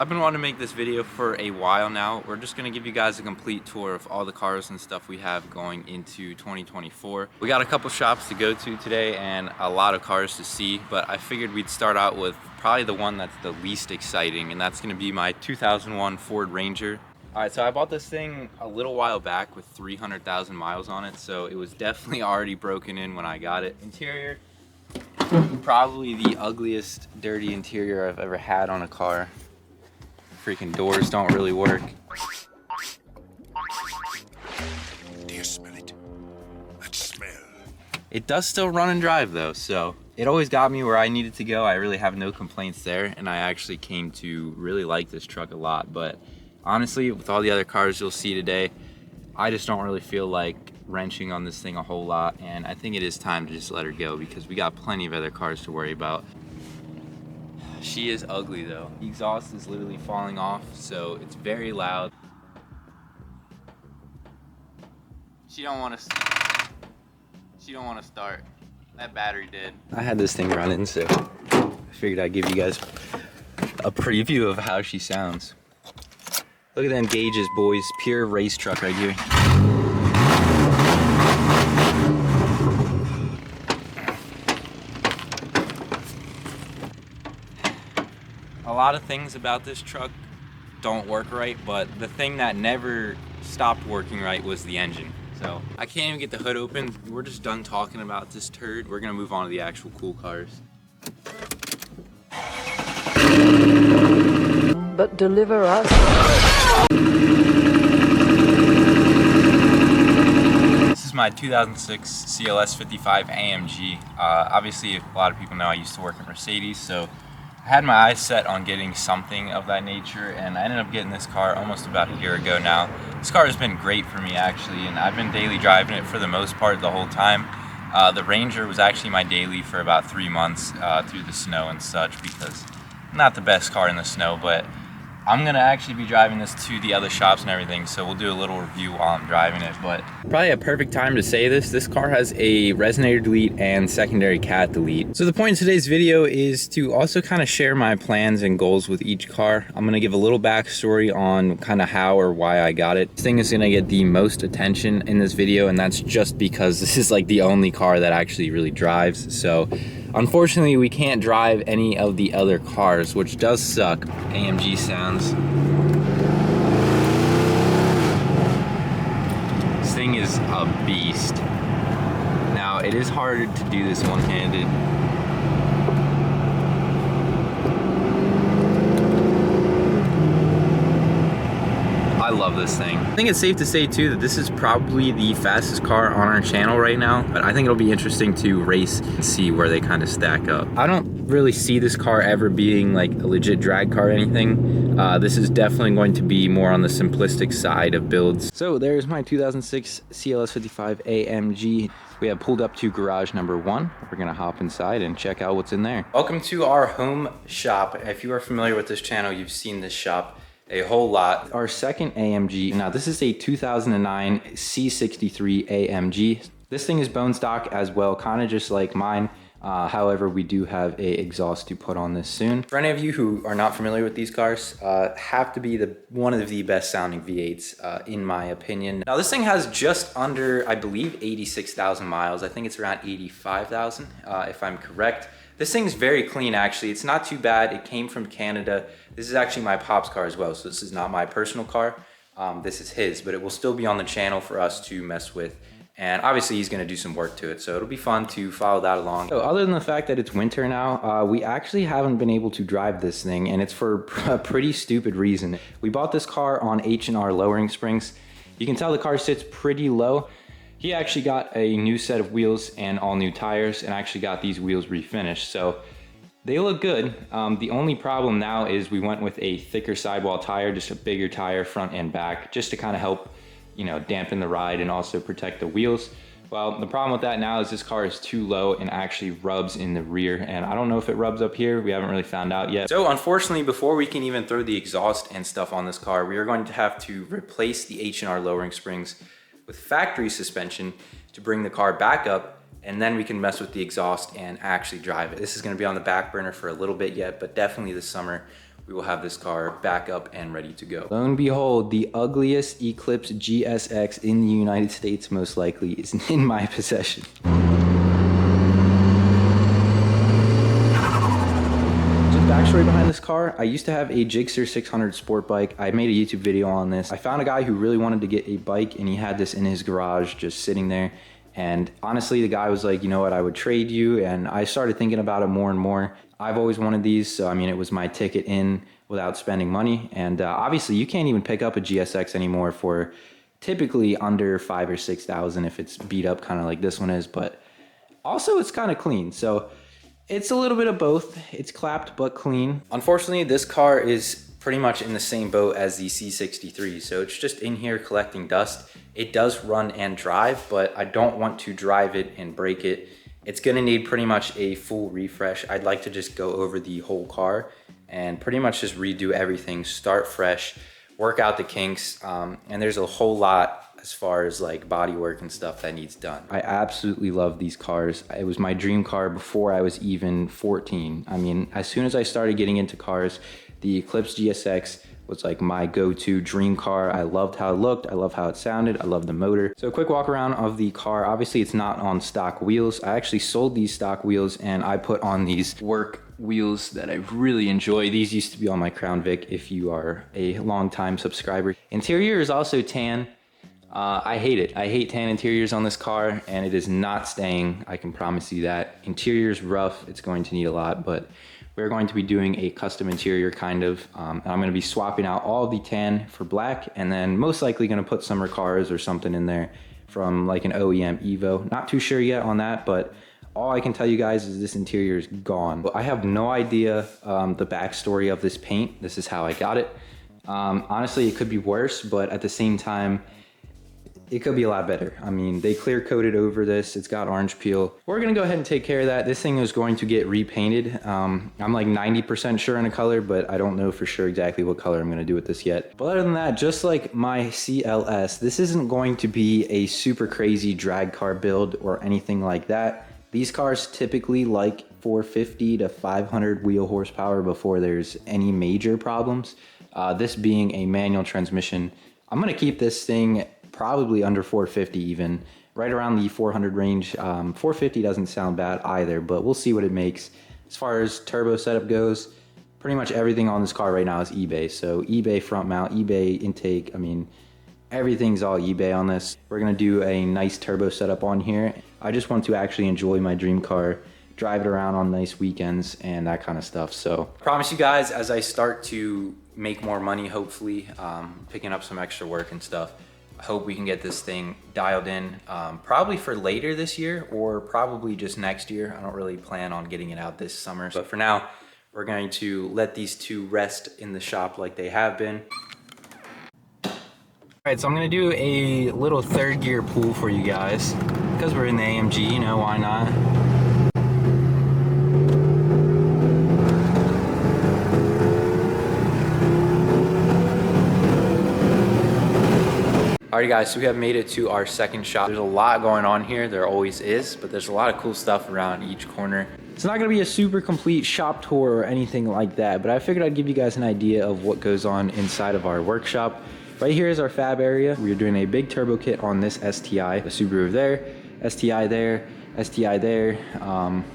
I've been wanting to make this video for a while now. We're just gonna give you guys a complete tour of all the cars and stuff we have going into 2024. We got a couple shops to go to today and a lot of cars to see, but I figured we'd start out with probably the one that's the least exciting, and that's gonna be my 2001 Ford Ranger. All right, so I bought this thing a little while back with 300,000 miles on it, so it was definitely already broken in when I got it. Interior, probably the ugliest, dirty interior I've ever had on a car. Freaking doors don't really work. Do you smell it? That smell. It does still run and drive though, so it always got me where I needed to go. I really have no complaints there, and I actually came to really like this truck a lot. But honestly, with all the other cars you'll see today, I just don't really feel like wrenching on this thing a whole lot, and I think it is time to just let her go because we got plenty of other cars to worry about. She is ugly though. The exhaust is literally falling off, so it's very loud. She don't want to start. That battery did. I had this thing running, so I figured I'd give you guys a preview of how she sounds. Look at them gauges, boys. Pure race truck right here. A lot of things about this truck don't work right, but the thing that never stopped working right was the engine. So I can't even get the hood open. We're just done talking about this turd. We're gonna move on to the actual cool cars. But deliver us. This is my 2006 CLS 55 AMG. Obviously, a lot of people know I used to work at Mercedes, so I had my eyes set on getting something of that nature, and I ended up getting this car almost about a year ago now. This car has been great for me actually, and I've been daily driving it for the most part the whole time. The Ranger was actually my daily for about 3 months through the snow and such, because not the best car in the snow, but I'm gonna actually be driving this to the other shops and everything, so we'll do a little review while I'm driving it. But probably a perfect time to say this car has a resonator delete and secondary cat delete. So the point of today's video is to also kind of share my plans and goals with each car. I'm gonna give a little backstory on kind of how or why I got it. This thing is gonna get the most attention in this video, and that's just because this is like the only car that actually really drives. So unfortunately, we can't drive any of the other cars, which does suck. AMG sounds. This thing is a beast. Now, it is hard to do this one-handed. I love this thing. I think it's safe to say too that this is probably the fastest car on our channel right now, but I think it'll be interesting to race and see where they kind of stack up. I don't really see this car ever being like a legit drag car or anything. This is definitely going to be more on the simplistic side of builds. So there's my 2006 CLS 55 AMG. We have pulled up to garage number 1. We're gonna hop inside and check out what's in there. Welcome to our home shop. If you are familiar with this channel, you've seen this shop a whole lot. Our second AMG, now this is a 2009 C63 AMG. This thing is bone stock as well, kind of just like mine. However, we do have a exhaust to put on this soon. For any of you who are not familiar with these cars, have to be one of the best sounding V8s in my opinion. Now this thing has just under, I believe, 86,000 miles. I think it's around 85,000 if I'm correct. This thing's very clean actually. It's not too bad. It came from Canada. This is actually my pop's car as well, so this is not my personal car. This is his, but it will still be on the channel for us to mess with. And obviously he's gonna do some work to it, so it'll be fun to follow that along. So other than the fact that it's winter now, we actually haven't been able to drive this thing, and it's for a pretty stupid reason. We bought this car on H&R lowering springs. You can tell the car sits pretty low. He actually got a new set of wheels and all new tires, and actually got these wheels refinished. So they look good. The only problem now is we went with a thicker sidewall tire, just a bigger tire front and back, just to kind of help, you know, dampen the ride and also protect the wheels. Well, the problem with that now is this car is too low and actually rubs in the rear, and I don't know if it rubs up here. We haven't really found out yet. So unfortunately, before we can even throw the exhaust and stuff on this car, we are going to have to replace the H&R lowering springs with factory suspension to bring the car back up, and then we can mess with the exhaust and actually drive it. This is gonna be on the back burner for a little bit yet, but definitely this summer we will have this car back up and ready to go. Lo and behold, the ugliest Eclipse GSX in the United States most likely is in my possession. Backstory behind this car, I used to have a Gixxer 600 sport bike. I made a YouTube video on this. I found a guy who really wanted to get a bike and he had this in his garage just sitting there. And honestly, the guy was like, you know what, I would trade you. And I started thinking about it more and more. I've always wanted these, so I mean, it was my ticket in without spending money. And obviously you can't even pick up a GSX anymore for typically under 5,000 or 6,000 if it's beat up kind of like this one is, but also it's kind of clean. So it's a little bit of both. It's clapped but clean. Unfortunately, this car is pretty much in the same boat as the C63, so it's just in here collecting dust. It does run and drive, but I don't want to drive it and break it. It's gonna need pretty much a full refresh. I'd like to just go over the whole car and pretty much just redo everything, start fresh, work out the kinks, and there's a whole lot as far as like body work and stuff that needs done. I absolutely love these cars. It was my dream car before I was even 14. I mean, as soon as I started getting into cars, the Eclipse GSX was like my go-to dream car. I loved how it looked. I love how it sounded. I love the motor. So a quick walk around of the car. Obviously it's not on stock wheels. I actually sold these stock wheels and I put on these work wheels that I really enjoy. These used to be on my Crown Vic if you are a long-time subscriber. Interior is also tan. I hate it. I hate tan interiors on this car and it is not staying. I can promise you that. Interior is rough. It's going to need a lot, but we're going to be doing a custom interior kind of. And I'm going to be swapping out all of the tan for black and then most likely going to put some Recars or something in there from like an OEM Evo. Not too sure yet on that, but all I can tell you guys is this interior is gone. I have no idea the backstory of this paint. This is how I got it. Honestly, it could be worse, but at the same time, it could be a lot better. I mean, they clear coated over this. It's got orange peel. We're gonna go ahead and take care of that. This thing is going to get repainted. I'm like 90% sure on a color, but I don't know for sure exactly what color I'm gonna do with this yet. But other than that, just like my CLS, this isn't going to be a super crazy drag car build or anything like that. These cars typically like 450 to 500 wheel horsepower before there's any major problems. This being a manual transmission, I'm gonna keep this thing probably under 450 even, right around the 400 range. 450 doesn't sound bad either, but we'll see what it makes. As far as turbo setup goes, pretty much everything on this car right now is eBay. So eBay front mount, eBay intake, I mean, everything's all eBay on this. We're gonna do a nice turbo setup on here. I just want to actually enjoy my dream car, drive it around on nice weekends and that kind of stuff. So I promise you guys, as I start to make more money, hopefully, picking up some extra work and stuff, I hope we can get this thing dialed in, probably for later this year or probably just next year. I don't really plan on getting it out this summer. But for now, we're going to let these two rest in the shop like they have been. All right, so I'm gonna do a little third gear pull for you guys. Because we're in the AMG, you know, why not? Alright guys, so we have made it to our second shop. There's a lot going on here, there always is, but there's a lot of cool stuff around each corner. It's not gonna be a super complete shop tour or anything like that, but I figured I'd give you guys an idea of what goes on inside of our workshop. Right here is our fab area. We're doing a big turbo kit on this STI, the Subaru there, STI there, STI there,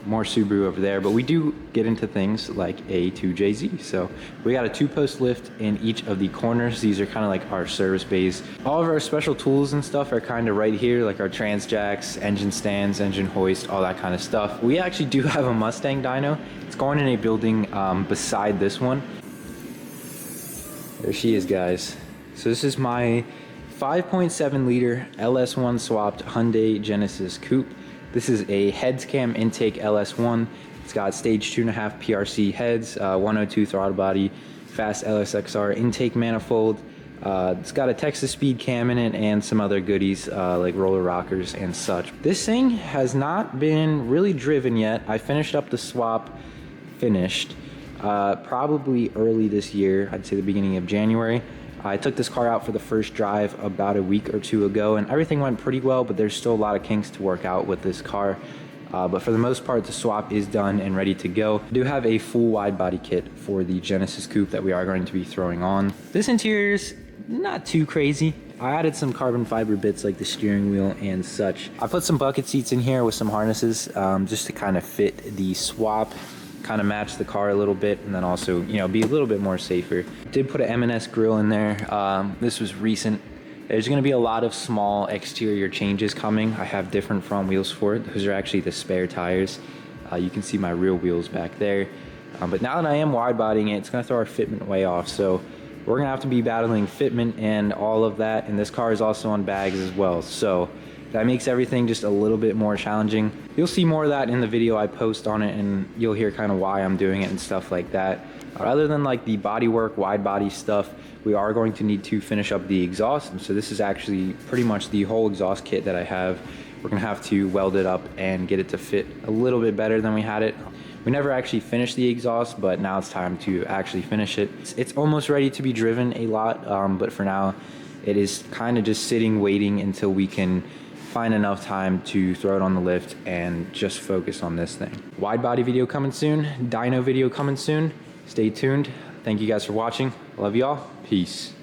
more Subaru over there, but we do get into things like a 2JZ. So we got a 2-post lift in each of the corners. These are kind of like our service bays. All of our special tools and stuff are kind of right here, like our trans jacks, engine stands, engine hoist, all that kind of stuff. We actually do have a Mustang dyno. It's going in a building beside this one. There she is, guys. So this is my 5.7 liter LS1 swapped Hyundai Genesis Coupe. This is a heads cam intake LS1. It's got stage 2.5 PRC heads, 102 throttle body, fast LSXR intake manifold. It's got a Texas speed cam in it and some other goodies like roller rockers and such. This thing has not been really driven yet. I finished up the swap, probably early this year. I'd say the beginning of January. I took this car out for the first drive about a week or two ago and everything went pretty well, but there's still a lot of kinks to work out with this car. But for the most part, the swap is done and ready to go. I do have a full wide body kit for the Genesis Coupe that we are going to be throwing on. This interior is not too crazy. I added some carbon fiber bits like the steering wheel and such. I put some bucket seats in here with some harnesses just to kind of fit the swap, kind of match the car a little bit, and then also, you know, be a little bit more safer. Did put an M&S grill in there. This was recent. There's going to be a lot of small exterior changes coming. I have different front wheels for it. Those are actually the spare tires. You can see my real wheels back there. But now that I am wide bodying it, it's going to throw our fitment way off. So we're going to have to be battling fitment and all of that. And this car is also on bags as well. So that makes everything just a little bit more challenging. You'll see more of that in the video I post on it, and you'll hear kind of why I'm doing it and stuff like that. Other than like the bodywork, wide body stuff, we are going to need to finish up the exhaust. And so this is actually pretty much the whole exhaust kit that I have. We're gonna have to weld it up and get it to fit a little bit better than we had it. We never actually finished the exhaust, but now it's time to actually finish it. It's almost ready to be driven a lot, but for now, it is kind of just sitting, waiting until we can find enough time to throw it on the lift and just focus on this thing. Wide body video coming soon, dyno video coming soon. Stay tuned. Thank you guys for watching. Love y'all. Peace.